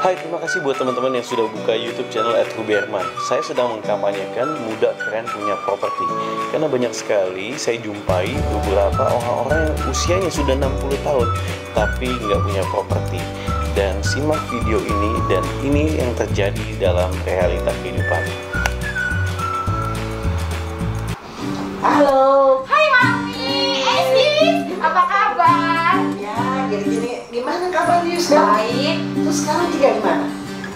Hai, terima kasih buat teman-teman yang sudah buka YouTube channel @huberman. Saya sedang mengkampanyekan muda keren punya properti. Karena banyak sekali saya jumpai beberapa orang-orang yang usianya sudah 60 tahun tapi nggak punya properti. Dan simak video ini, dan ini yang terjadi dalam realita kehidupan. Halo. Hai Mami, Sis, apa kabar? Ya, gini-gini. Gimana kabar Yus? Baik. Terus sekarang tinggal di mana?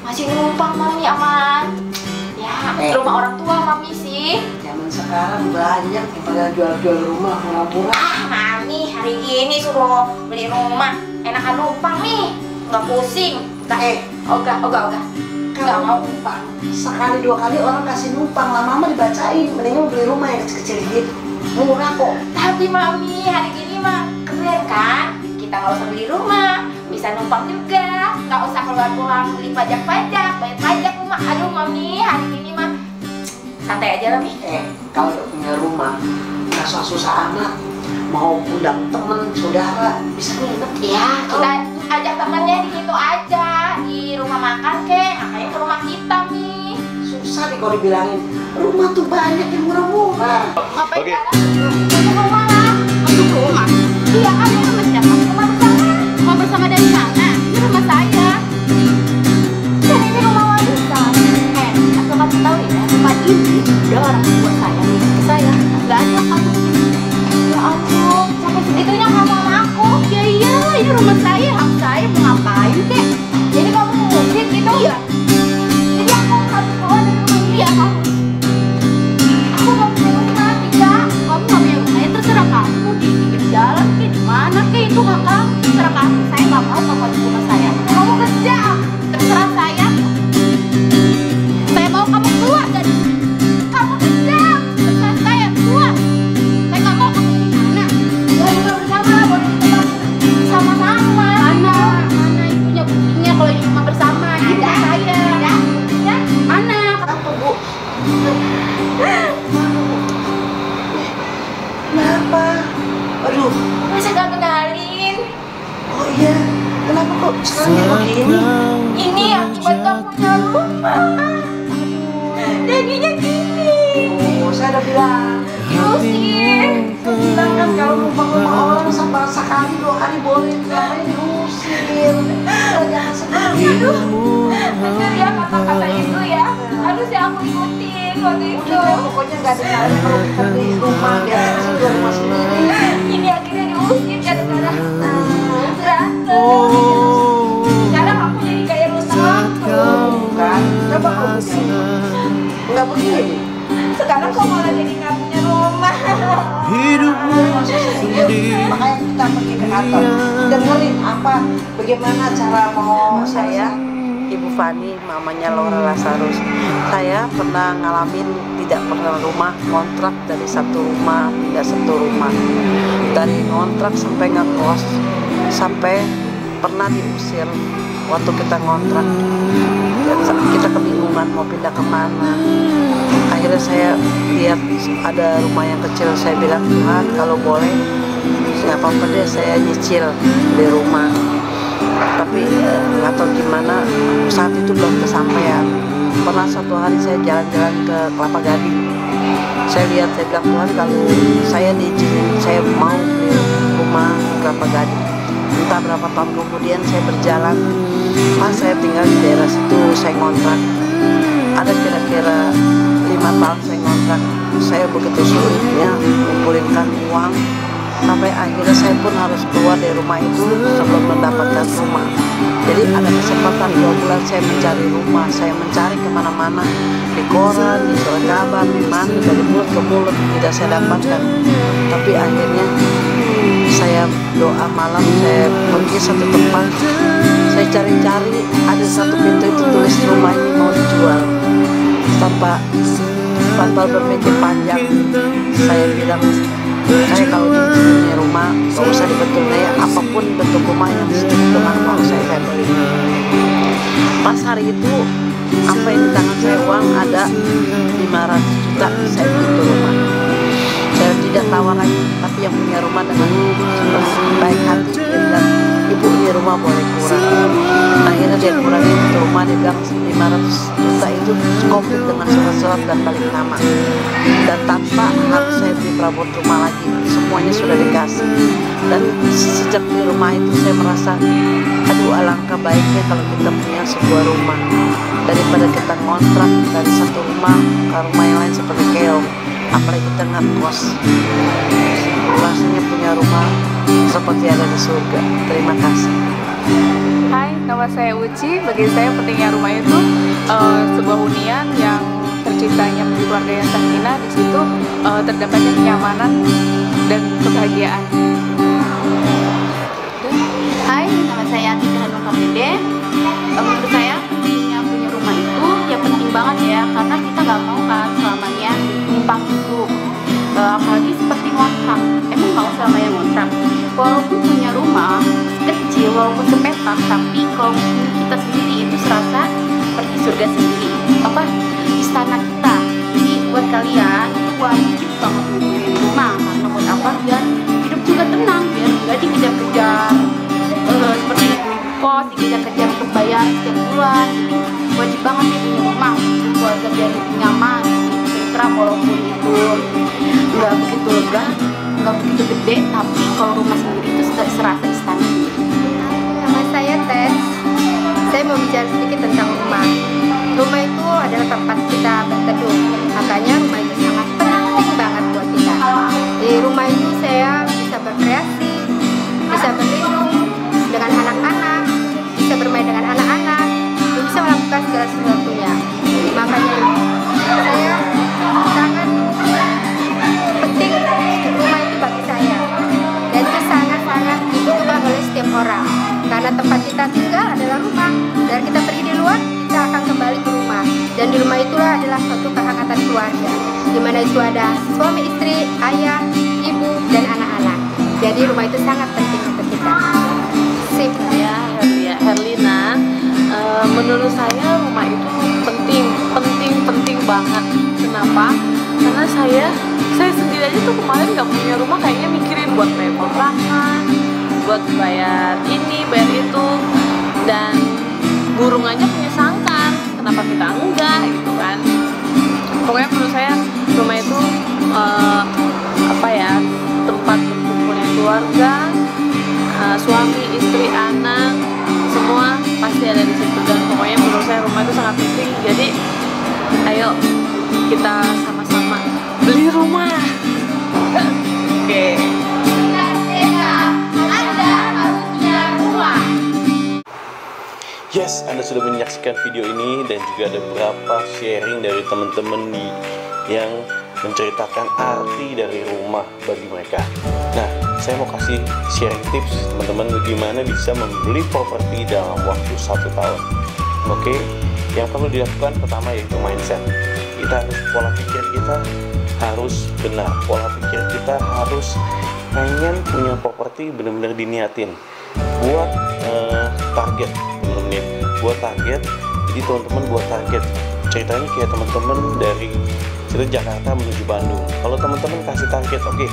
Masih numpang Mami, aman. Ya, rumah orang tua Mami sih. Zaman sekarang banyak yang pada jual-jual rumah murah-murah. Ah, Mami, hari ini suruh beli rumah. Enakan numpang nih, nggak pusing. Ogah. Nggak mau numpang. Sekali dua kali orang kasih numpang, lama-lama dibacain. Mendingan beli rumah yang kecil-kecil gitu. Murah kok. Tapi Mami, hari ini mah keren kan? Kita nggak usah beli rumah, bisa numpang juga. Nggak usah keluar uang beli pajak, bayar pajak rumah. Aduh Mami, hari ini mah santai aja lah Mi. Kalau udah punya rumah, nggak susah amat. Mau undang temen, saudara, bisa nginep. Ya, kita ajak temennya di situ aja, di rumah makan kek, makanya ke rumah kita Mi. Susah nih kalau dibilangin, rumah tuh banyak yang murah-murah. Ngapain Oke. Untuk rumah lah, untuk rumah. Iya, kamu sama siapa? Rumah bersama. Rumah bersama dari mana? Ini rumah saya. Dan ini rumah warisan. Asal kamu tahu ya, rumah ini udah orang tua saya milik saya. Gak ada kamu. Ya ampun, sampai segitunya kamu sama aku. Ya iyalah, ini rumah saya, hak saya, mau ngapain kek? Jadi kamu ngusir gitu ya? Jadi aku harus keluar dari rumah ini ya kamu? Aku gak punya rumah, Tika. Kamu gak punya rumah, ya terserah kamu. Di pinggir jalan kek, di mana kek, itu hak kamu. Terserah kamu, saya gak mau kamu di rumah saya. Kamu kerja, terserah saya. Saya mau kamu keluar dari sini. Kamu kerja, terserah saya, keluar. Saya gak mau kamu di mana. Ya rumah bersama lah, boleh di tempat sama-sama. Mana ibunya buktinya kalau ini rumah bersama? Ini rumah saya. Buktinya mana? Apa bu? Kenapa? Aduh, Masa gak kenalin? oh iya, kenapa kok sekarang begini? Ini akibat gak punya rumah. Jadinya gini. Oh, saya udah bilang. Diusir. Saya bilang kan kalau numpang rumah orang sampai sekali dua kali boleh, namanya diusir. Jangan sedih. Bener ya kata-kata itu ya. Harusnya aku ikutin waktu itu. Udah deh, pokoknya nggak ada cara kalau kita beli rumah, biar kita sih jual rumah sendiri. Ini akhirnya diusir gara-gara berantem. Sekarang aku jadi kayak rusak. Bukan, coba kau punya rumah. Nggak begini. Sekarang kok malah jadi nggak punya rumah. Makanya kita pergi ke kantor, dengerin apa, bagaimana cara mau saya, Ibu Fani, mamanya Laura Lazarus. Saya pernah ngalamin tidak pernah rumah, kontrak dari satu rumah pindah satu rumah, dari kontrak sampai ngekos, sampai pernah diusir waktu kita ngontrak. Dan kita kebingungan mau pindah kemana. Akhirnya saya lihat ada rumah yang kecil, saya bilang Tuhan kalau boleh nggak apa-apa deh saya nyicil di rumah. Tapi nggak tahu gimana saat itu belum kesampaian. Pernah satu hari saya jalan-jalan ke Kelapa Gading, saya lihat, saya bilang Tuhan kalau saya diizinin saya mau beli rumah di Kelapa Gading. Entah berapa tahun kemudian saya berjalan, pas saya tinggal di daerah situ, saya ngontrak. Ada kira-kira 5 tahun saya ngontrak. Saya begitu sulitnya mengumpulkan uang, sampai akhirnya saya pun harus keluar dari rumah itu sebelum mendapatkan rumah. Jadi ada kesempatan 2 bulan saya mencari rumah, saya mencari kemana-mana, di koran, di surat kabar, di mana, dari mulut ke mulut, tidak saya dapatkan. Tapi akhirnya saya doa malam, saya pergi satu tempat, saya cari-cari, ada satu pintu itu tulis rumah ini mau dijual. Tanpa berpikir panjang, saya bilang, saya kalau punya rumah nggak usah dibetulnya ya, apapun bentuk rumah yang setuju dengan uang saya beli. Pas hari itu apa yang di tangan saya uang ada 500 juta, saya beli itu rumah. Saya tidak tawaran, tapi yang punya rumah dengan baik hati dia bilang, ibu ini rumah boleh kurang. Akhirnya dia kurangin itu rumah dibilang 500 juta itu komplit dengan surat-surat dan balik nama, dan tanpa harus saya diperabot rumah lagi, semuanya sudah dikasih. Dan sejak di rumah itu saya merasa, aduh alangkah baiknya kalau kita punya sebuah rumah daripada kita ngontrak dari satu rumah ke rumah yang lain seperti keong, apalagi kita ngekos. Rasanya punya rumah seperti ada di surga. Terima kasih. Hai, nama saya Uci. Bagi saya pentingnya rumah itu sebuah hunian yang terciptanya menjadi keluarga yang sakinah. Di situ terdapatnya kenyamanan dan kebahagiaan. Hai, nama saya Tika Hanum Kamede. Menurut saya punya rumah itu ya penting banget ya, karena kita nggak mau kan selamanya numpang hidup. Apalagi seperti ngontrak, emang mau selamanya ngontrak. Walaupun punya rumah kecil, walaupun sepetak, tapi kalau punya kita sendiri itu serasa seperti surga sendiri, apa istana kita. Jadi buat kalian itu wajib banget punya rumah, karena buat apa? Biar hidup juga tenang, biar nggak dikejar-kejar seperti kos, dikejar-kejar untuk bayar setiap bulan. Jadi wajib banget ya punya rumah untuk keluarga biar lebih nyaman, tenteram, walaupun itu nggak begitu lega, nggak begitu gede, tapi kalau rumah sendiri itu serasa istana. Nama saya Tess. Saya mau bicara sedikit tentang rumah. Rumah itu adalah tempat kita berteduh. Makanya rumah itu sangat penting banget buat kita. Di rumah itu saya bisa berkreasi, bisa berlindung dengan anak-anak, bisa bermain dengan anak-anak, dan bisa melakukan segala sesuatunya. Makanya saya sangat penting rumah itu bagi saya, dan itu sangat-sangat dibutuhkan oleh setiap orang, karena tempat kita tinggal adalah rumah, dan kita pergi di luar kita akan kembali ke rumah, dan di rumah itulah adalah suatu kehangatan keluarga, di mana itu ada suami istri, ayah, ibu, dan anak-anak. Jadi rumah itu sangat penting untuk kita. Sip. Ya, Herlina, menurut saya rumah itu penting banget. Kenapa? Karena saya sendiri aja tuh kemarin nggak punya rumah, kayaknya mikirin buat bayar kontrakan, buat bayar ini, bayar itu, dan burung aja punya sangkar, kenapa kita enggak gitu kan? Pokoknya menurut saya rumah itu tempat berkumpulnya keluarga, suami, istri, anak, semua pasti ada di situ. Dan pokoknya menurut saya rumah itu sangat penting. Jadi ayo kita sama-sama beli rumah. Oke. Yes, Anda sudah menyaksikan video ini dan juga ada beberapa sharing dari teman-teman yang menceritakan arti dari rumah bagi mereka. Nah, saya mau kasih sharing tips teman-teman bagaimana bisa membeli properti dalam waktu 1 tahun. Oke, yang perlu dilakukan pertama yaitu mindset. Kita harus, pola pikir kita harus benar, pola pikir kita harus pengen punya properti, benar-benar diniatin buat target, teman-teman. Buat target, jadi teman-teman buat target. Ceritanya kayak teman-teman dari Jakarta menuju Bandung. Kalau teman-teman kasih target, oke,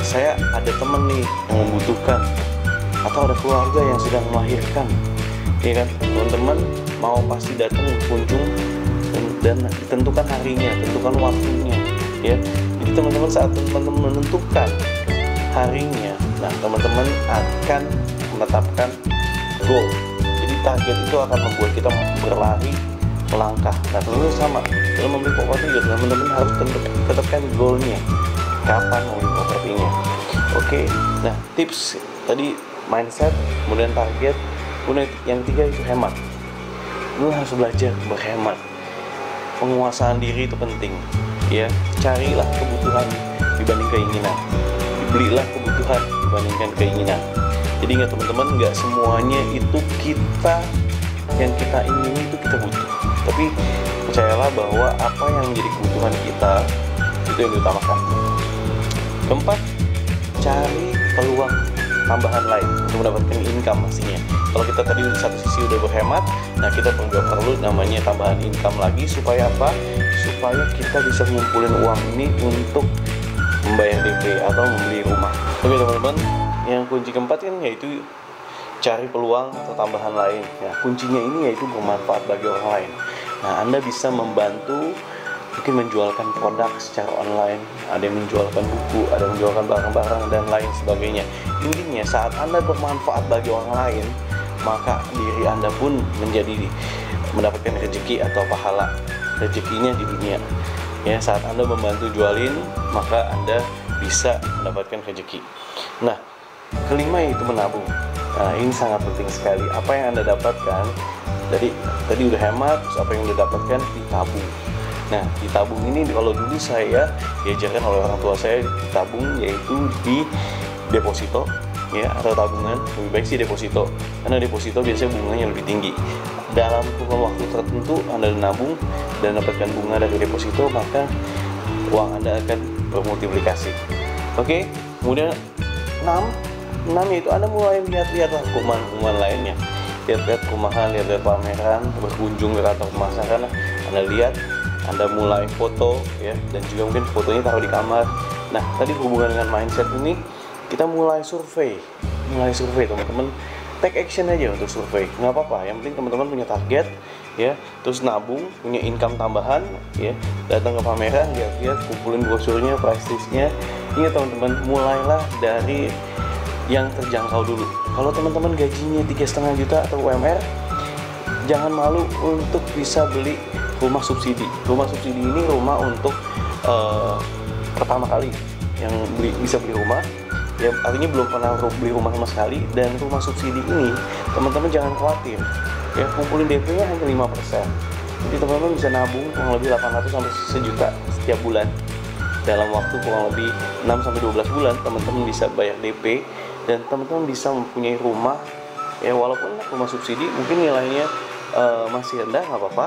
saya ada teman nih yang membutuhkan, atau ada keluarga yang sedang melahirkan, ya kan? Teman-teman mau pasti datang berkunjung dan tentukan harinya, tentukan waktunya, ya. Jadi teman-teman saat teman-teman menentukan harinya, nah teman-teman akan menetapkan goal. Jadi target itu akan membuat kita berlari, melangkah. Nah, tentunya sama dalam membeli properti juga teman-teman harus tetapkan goalnya, kapan mau beli propertinya. Oke, nah tips tadi mindset, kemudian target, kemudian yang 3 itu hemat. Lu harus belajar berhemat. Penguasaan diri itu penting, ya. Carilah kebutuhan dibanding keinginan, belilah kebutuhan dibandingkan keinginan. Jadi ingat teman-teman, nggak semuanya itu yang kita ingini itu kita butuh, tapi percayalah bahwa apa yang menjadi kebutuhan kita itu yang diutamakan. Keempat, cari peluang tambahan lain untuk mendapatkan income pastinya. Kalau kita tadi di satu sisi udah berhemat, nah kita perlu namanya tambahan income lagi. Supaya apa? Supaya kita bisa ngumpulin uang ini untuk membayar DP atau membeli rumah. Oke teman-teman, yang kunci keempat kan yaitu cari peluang atau tambahan lain. Nah, kuncinya ini yaitu bermanfaat bagi orang lain. Nah, Anda bisa membantu mungkin menjualkan produk secara online, ada yang menjualkan buku, ada yang menjualkan barang-barang dan lain sebagainya. Intinya saat Anda bermanfaat bagi orang lain, maka diri Anda pun mendapatkan rezeki atau pahala rezekinya di dunia. Ya, saat Anda membantu jualin, maka Anda bisa mendapatkan rezeki. Nah, kelima yaitu menabung. Nah, ini sangat penting sekali. Apa yang Anda dapatkan tadi udah hemat, terus apa yang Anda dapatkan ditabung. Nah, ditabung ini kalau dulu saya diajarkan oleh orang tua saya, ditabung yaitu di deposito ya, atau tabungan. Lebih baik sih deposito, karena deposito biasanya bunganya lebih tinggi. Dalam kurun waktu tertentu Anda nabung dan dapatkan bunga dari deposito, maka uang Anda akan bermultiplikasi. Oke, kemudian 6 yaitu Anda mulai lihat-lihatlah kuman-kuman lainnya. Lihat-lihat rumahan, lihat-lihat pameran, berkunjung ke kantor pemasaran. Anda lihat, Anda mulai foto ya, dan juga mungkin fotonya taruh di kamar. Nah, tadi berhubungan dengan mindset ini, kita mulai survei teman-teman. Take action aja untuk survei, nggak apa-apa. Yang penting teman-teman punya target ya, terus nabung, punya income tambahan ya, datang ke pameran, lihat-lihat, kumpulin brosurnya, price listnya. Ingat teman-teman, mulailah dari yang terjangkau dulu. Kalau teman-teman gajinya 3,5 juta atau UMR, jangan malu untuk bisa beli rumah subsidi. Rumah subsidi ini rumah untuk pertama kali yang bisa beli rumah ya, artinya belum pernah beli rumah sama sekali. Dan rumah subsidi ini teman-teman jangan khawatir ya, kumpulin DP-nya hanya 5%. Jadi teman-teman bisa nabung kurang lebih 800 sampai 1 juta setiap bulan. Dalam waktu kurang lebih 6 sampai 12 bulan teman-teman bisa bayar DP dan teman-teman bisa mempunyai rumah ya, walaupun rumah subsidi mungkin nilainya masih rendah, nggak apa-apa,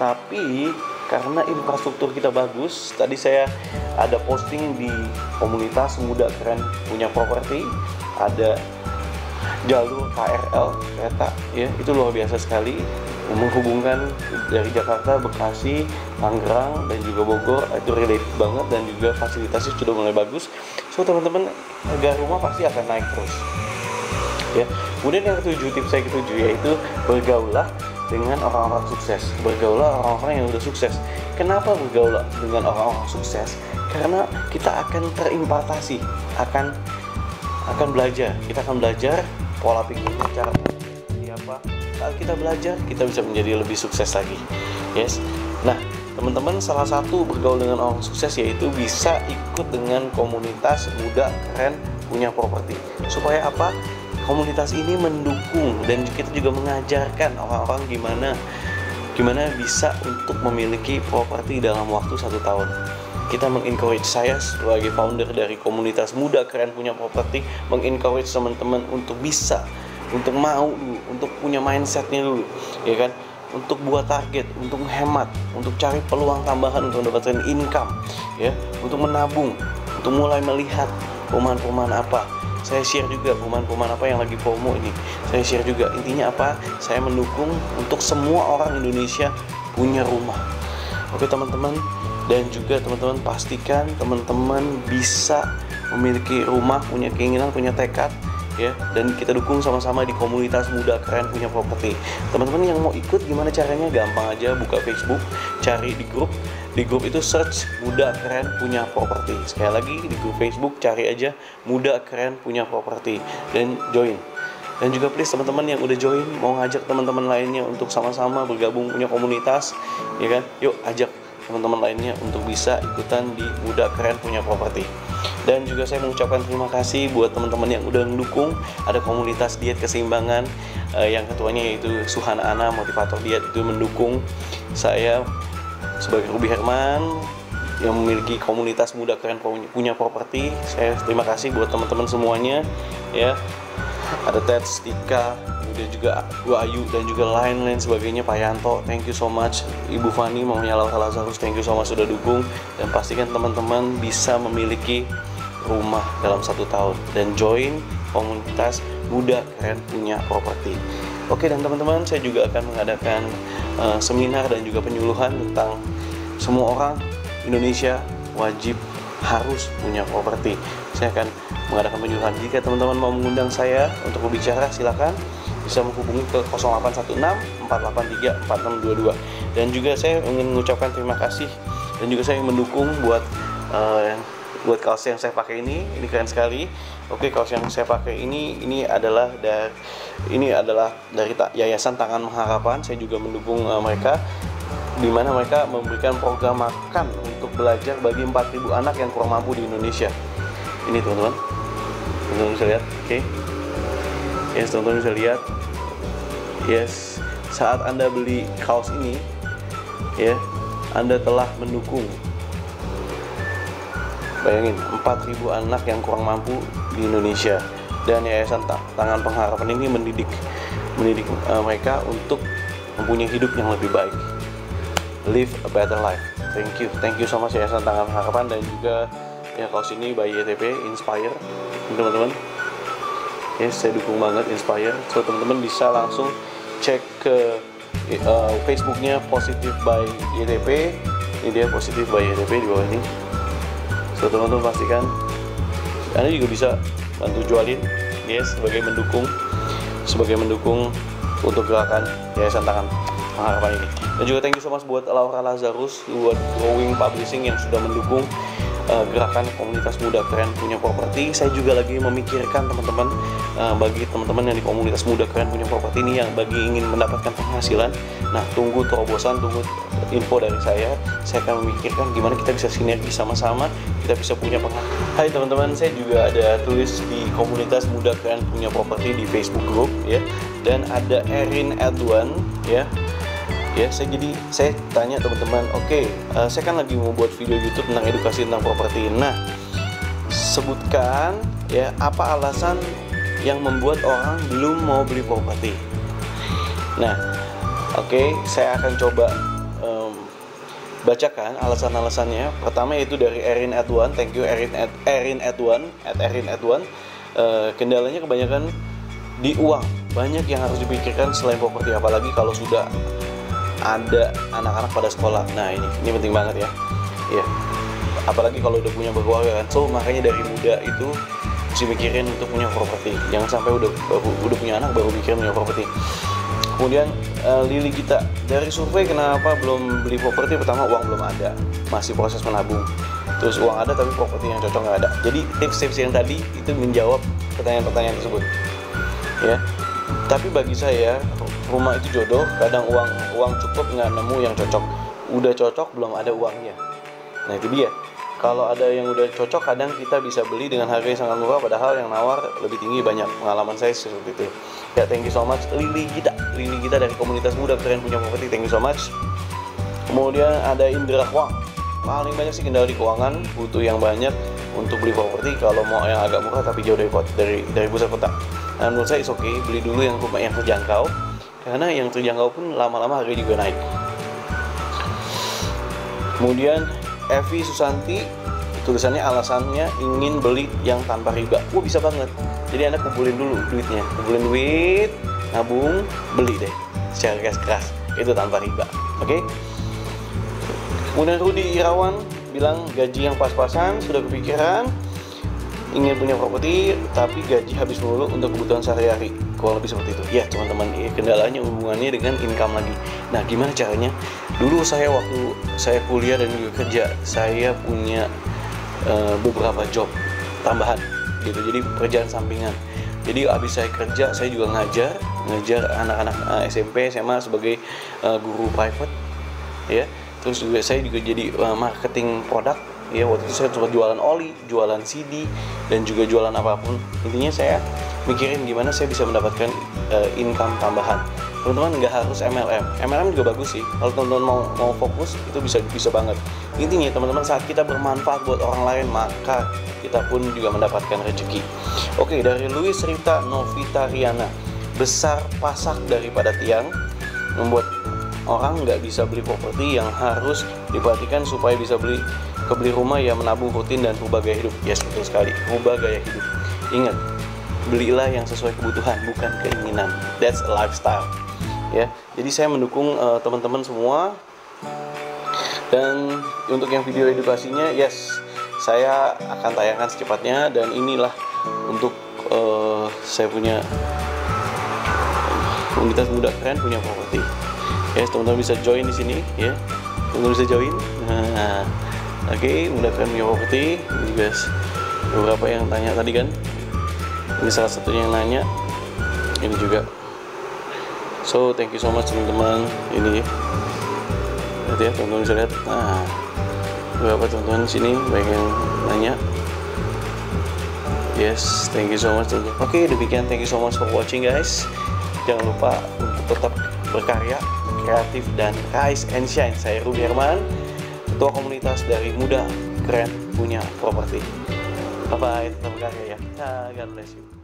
tapi karena infrastruktur kita bagus. Tadi saya ada posting di komunitas Muda Keren Punya Properti, ada jalur KRL kereta ya, itu luar biasa sekali, menghubungkan dari Jakarta, Bekasi, Tangerang dan juga Bogor. Itu relate banget dan juga fasilitasnya sudah mulai bagus. So teman-teman, harga rumah pasti akan naik terus ya. Kemudian yang ketujuh, tips saya ketujuh yaitu bergaulah dengan orang-orang sukses. Bergaulah orang-orang yang udah sukses. Kenapa bergaul dengan orang-orang sukses? Karena kita akan terimpartasi, akan belajar. Kita akan belajar pola pikirnya, cara seperti apa. Saat kita belajar, kita bisa menjadi lebih sukses lagi. Yes. Nah, teman-teman, salah satu bergaul dengan orang sukses yaitu bisa ikut dengan komunitas Muda Keren Punya Properti. Supaya apa? Komunitas ini mendukung dan kita juga mengajarkan orang-orang gimana bisa untuk memiliki properti dalam waktu 1 tahun. Kita mengencourage, saya sebagai founder dari komunitas Muda Keren Punya Properti, mengencourage teman-teman untuk bisa, untuk mau dulu, untuk punya mindsetnya dulu, ya kan? Untuk buat target, untuk menghemat, untuk cari peluang tambahan untuk mendapatkan income, ya, untuk menabung, untuk mulai melihat perumahan-perumahan apa. Saya share juga perumahan-perumahan apa yang lagi promo ini. Saya share juga, intinya apa? Saya mendukung untuk semua orang Indonesia punya rumah. Oke teman-teman, dan juga teman-teman pastikan teman-teman bisa memiliki rumah, punya keinginan, punya tekad ya, dan kita dukung sama-sama di komunitas Muda Keren Punya Properti. Teman-teman yang mau ikut gimana caranya? Gampang aja, buka Facebook, cari di grup itu search Muda Keren Punya Properti. Sekali lagi di grup Facebook cari aja Muda Keren Punya Properti dan join. Dan juga please teman-teman yang udah join mau ngajak teman-teman lainnya untuk sama-sama bergabung punya komunitas, ya kan? Yuk ajak teman-teman lainnya untuk bisa ikutan di Muda Keren Punya Properti. Dan juga saya mengucapkan terima kasih buat teman-teman yang udah mendukung. Ada komunitas diet keseimbangan yang ketuanya yaitu Suhana Ana, motivator diet, itu mendukung saya sebagai Ruby Herman yang memiliki komunitas Muda Keren Punya Properti. Saya terima kasih buat teman-teman semuanya ya. Ada Ted, Tika, kemudian juga Bu Ayu dan juga lain-lain sebagainya, Pak Yanto, thank you so much. Ibu Fani, mamanya Laura Lazarus, thank you so much sudah dukung. Dan pastikan teman-teman bisa memiliki rumah dalam 1 tahun dan join komunitas Muda Keren Punya Properti. Oke, dan teman-teman, saya juga akan mengadakan seminar dan juga penyuluhan tentang semua orang Indonesia wajib harus punya properti. Saya akan mengadakan penyuluhan. Jika teman-teman mau mengundang saya untuk berbicara, silakan bisa menghubungi ke 0816 483 4622. Dan juga saya ingin mengucapkan terima kasih dan juga saya mendukung buat kaos yang saya pakai ini keren sekali. Oke, kaos yang saya pakai ini adalah dari Yayasan Tangan Pengharapan. Saya juga mendukung mereka, di mana mereka memberikan program makan untuk belajar bagi 4.000 anak yang kurang mampu di Indonesia. Ini teman-teman bisa lihat, oke. Yes, teman-teman bisa lihat. Yes, saat Anda beli kaos ini, ya, Anda telah mendukung. Bayangin, 4.000 anak yang kurang mampu di Indonesia, dan Yayasan Tangan Pengharapan ini mendidik mereka untuk mempunyai hidup yang lebih baik. Live a better life. Thank you so much Yayasan Tangan Pengharapan. Dan juga ya, kaos ini by YTP Inspire, teman-teman. Yes, saya dukung banget Inspire. So teman-teman bisa langsung cek ke Facebooknya Positive by YTP. Ini dia Positive by YTP di bawah ini. So teman-teman pastikan Anda juga bisa bantu jualin, yes, sebagai mendukung untuk gerakan Yayasan Tangan Pengharapan ini. Dan juga thank you so much buat Laura Lazarus, buat Growing Publishing yang sudah mendukung gerakan komunitas muda keren punya properti. Saya juga lagi memikirkan teman-teman, bagi teman-teman yang di komunitas muda keren punya properti ini yang bagi ingin mendapatkan penghasilan. Nah, tunggu terobosan, tunggu info dari saya. Saya akan memikirkan gimana kita bisa sinergi sama-sama, kita bisa punya penghasilan. Hai teman-teman, saya juga ada tulis di komunitas muda keren punya properti di Facebook group, ya. Dan ada Erin Edwan, ya. Ya, saya tanya teman-teman, oke, saya kan lagi mau buat video YouTube tentang edukasi tentang properti. Nah, sebutkan ya apa alasan yang membuat orang belum mau beli properti. Nah, oke, saya akan coba bacakan alasan-alasannya. Pertama yaitu dari Erin Edwan. Thank you Erin Edwan. Kendalanya kebanyakan di uang. Banyak yang harus dipikirkan selain properti, apalagi kalau sudah ada anak-anak pada sekolah. Nah, ini penting banget ya. Ya. Apalagi kalau udah punya berkeluarga kan. So, makanya dari muda itu mesti mikirin untuk punya properti. Jangan sampai udah punya anak baru mikirin punya properti. Kemudian Lili Gita, dari survei kenapa belum beli properti? Pertama, uang belum ada, masih proses menabung. Terus uang ada tapi properti yang cocok nggak ada. Jadi tips-tips yang tadi itu menjawab pertanyaan-pertanyaan tersebut. Ya. Tapi bagi saya rumah itu jodoh. Kadang uang cukup nggak nemu yang cocok. Udah cocok belum ada uangnya. Nah itu dia. Kalau ada yang udah cocok, kadang kita bisa beli dengan harga yang sangat murah, padahal yang nawar lebih tinggi banyak. Pengalaman saya seperti itu. Ya, thank you so much Lili Gita dari komunitas muda keren punya properti. Thank you so much. Kemudian ada Indra Huang. Paling banyak sih kendala di keuangan, butuh yang banyak untuk beli properti. Kalau mau yang agak murah tapi jauh dari pusat kota. Nah, menurut saya oke, beli dulu yang rumah yang terjangkau, karena yang terjangkau pun lama-lama harganya juga naik. Kemudian Evi Susanti, tulisannya alasannya ingin beli yang tanpa riba. Wah, bisa banget. Jadi Anda kumpulin dulu duitnya, nabung, beli deh secara keras-keras. Itu tanpa riba. Oke? Kemudian Rudi Irawan bilang gaji yang pas-pasan, sudah kepikiran ingin punya properti tapi gaji habis mulu untuk kebutuhan sehari-hari, kurang lebih seperti itu. Ya teman-teman, kendalanya hubungannya dengan income lagi. Nah, gimana caranya? Dulu waktu saya kuliah dan juga kerja, saya punya beberapa job tambahan gitu, jadi pekerjaan sampingan. Jadi habis saya kerja, saya juga ngajar anak-anak SMP, SMA sebagai guru private, ya. Terus juga saya juga jadi marketing produk. Ya, waktu itu saya sempat jualan oli, jualan CD, dan juga jualan apapun. Intinya saya mikirin gimana saya bisa mendapatkan income tambahan. Teman-teman nggak harus MLM juga bagus sih. Kalau teman-teman mau fokus, itu bisa banget. Intinya teman-teman, saat kita bermanfaat buat orang lain, maka kita pun juga mendapatkan rezeki. Oke, dari Luis Rita Novitariana, besar pasak daripada tiang, membuat orang nggak bisa beli properti. Yang harus diperhatikan supaya bisa kebeli rumah, ya menabung rutin dan rubah gaya hidup. Yes, betul sekali, rubah gaya hidup. Ingat, belilah yang sesuai kebutuhan, bukan keinginan. That's a lifestyle. Ya, jadi saya mendukung teman-teman semua. Dan untuk yang video edukasinya, yes, saya akan tayangkan secepatnya. Dan inilah untuk saya punya komunitas muda keren punya properti. Ya, teman-teman bisa join di sini ya. Teman-teman bisa join. Nah, oke, muda keren punya properti. Ini guys, beberapa yang tanya tadi kan. Ini salah satunya yang nanya. Ini juga. So, thank you so much teman-teman. Ini lihat ya, teman-teman bisa lihat. Nah, beberapa teman-teman sini banyak yang nanya. Yes, thank you so much teman-teman. Oke, demikian, thank you so much for watching guys. Jangan lupa untuk tetap berkarya, kreatif, dan rise and shine. Saya Ruby Herman, ketua komunitas dari Muda Keren Punya Properti. Bye bye, tetap berkarya ya. God bless you.